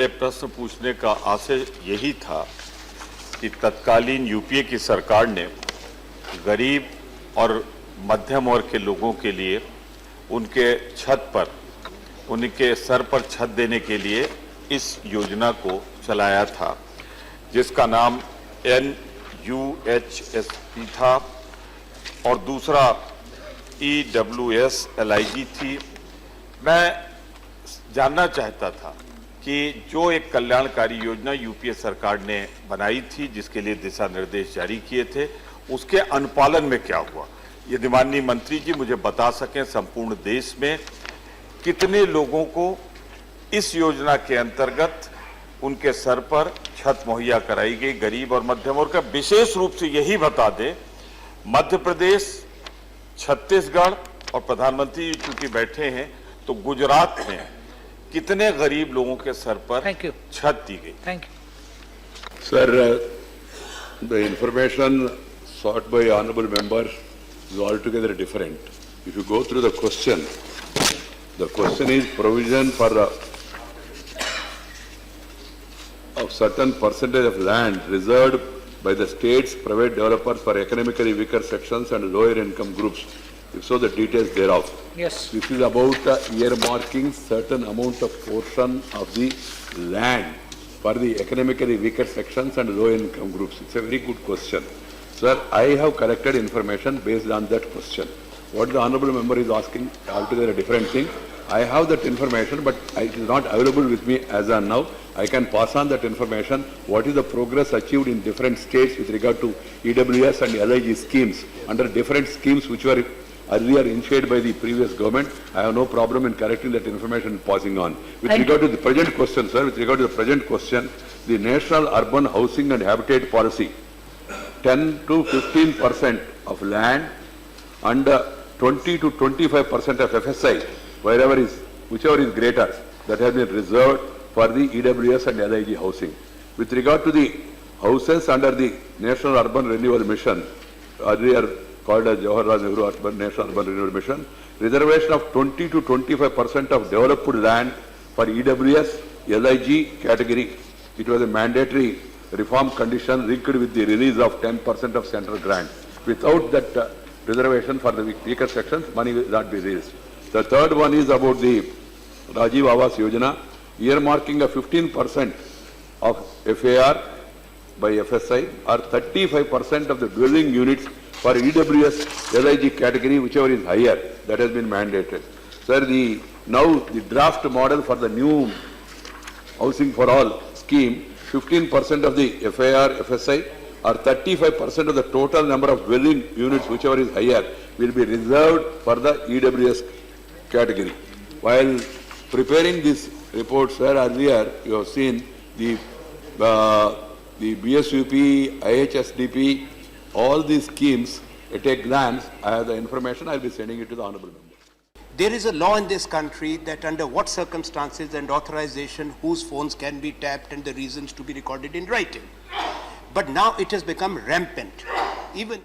मेरे प्रश्न पूछने का आशय यही था कि तत्कालीन यूपीए की सरकार ने गरीब और मध्यम वर्ग के लोगों के लिए उनके छत पर, उनके सर पर छत देने के लिए इस योजना को चलाया था, जिसका नाम NUHSP था और दूसरा EWS LIG थी। मैं जानना चाहता था कि जो एक कल्याणकारी योजना यूपीए सरकार ने बनाई थी, जिसके लिए दिशा निर्देश जारी किए थे, उसके अनुपालन में क्या हुआ। यदि माननीय मंत्री जी मुझे बता सकें, संपूर्ण देश में कितने लोगों को इस योजना के अंतर्गत उनके सर पर छत मुहैया कराई गई, गरीब और मध्यम वर्ग का। विशेष रूप से यही बता दें, मध्य प्रदेश, छत्तीसगढ़ और प्रधानमंत्री चूंकि बैठे हैं, तो गुजरात में कितने गरीब लोगों के सर पर छत दी गई। Thank you. Sir, the information sought by honorable members is altogether different. If you go through the question is provision for of certain percentage of land reserved by the states, private developers for economically weaker sections and lower income groups. If so, the details thereof. Yes. This is about earmarking certain amount of portion of the land for the economically weaker sections and low income groups. It's a very good question. Sir, I have collected information based on that question. What the honorable member is asking altogether a different thing. I have that information, but it is not available with me as on now. I can pass on that information. What is the progress achieved in different states with regard to EWS and LIG schemes under different schemes which were earlier initiated by the previous government. I have no problem in correcting that information and passing on. With regard to the present question, sir, with regard to the present question, the National Urban Housing and Habitat Policy, 10 to 15% of land and 20 to 25% of FSI, whichever is greater, that has been reserved for the EWS and LIG housing. With regard to the houses under the National Urban Renewal Mission, earlier called as Jawaharlal Nehru National Urban Renewal Mission, reservation of 20 to 25% of developed land for EWS, LIG category. It was a mandatory reform condition linked with the release of 10% of central grant. Without that reservation for the weaker sections, money will not be released. The third one is about the Rajiv Awas Yojana, earmarking of 15% of FAR by FSI or 35% of the dwelling units for EWS LIG category, whichever is higher, that has been mandated. Sir, now the draft model for the new Housing for All scheme, 15% of the FAR, FSI or 35% of the total number of dwelling units, whichever is higher, will be reserved for the EWS category. While preparing this report, sir, earlier you have seen the BSUP, IHSDP, all these schemes. At a glance, I have the information. I will be sending it to the honorable member. There is a law in this country that under what circumstances and authorization whose phones can be tapped and the reasons to be recorded in writing. But now it has become rampant. Even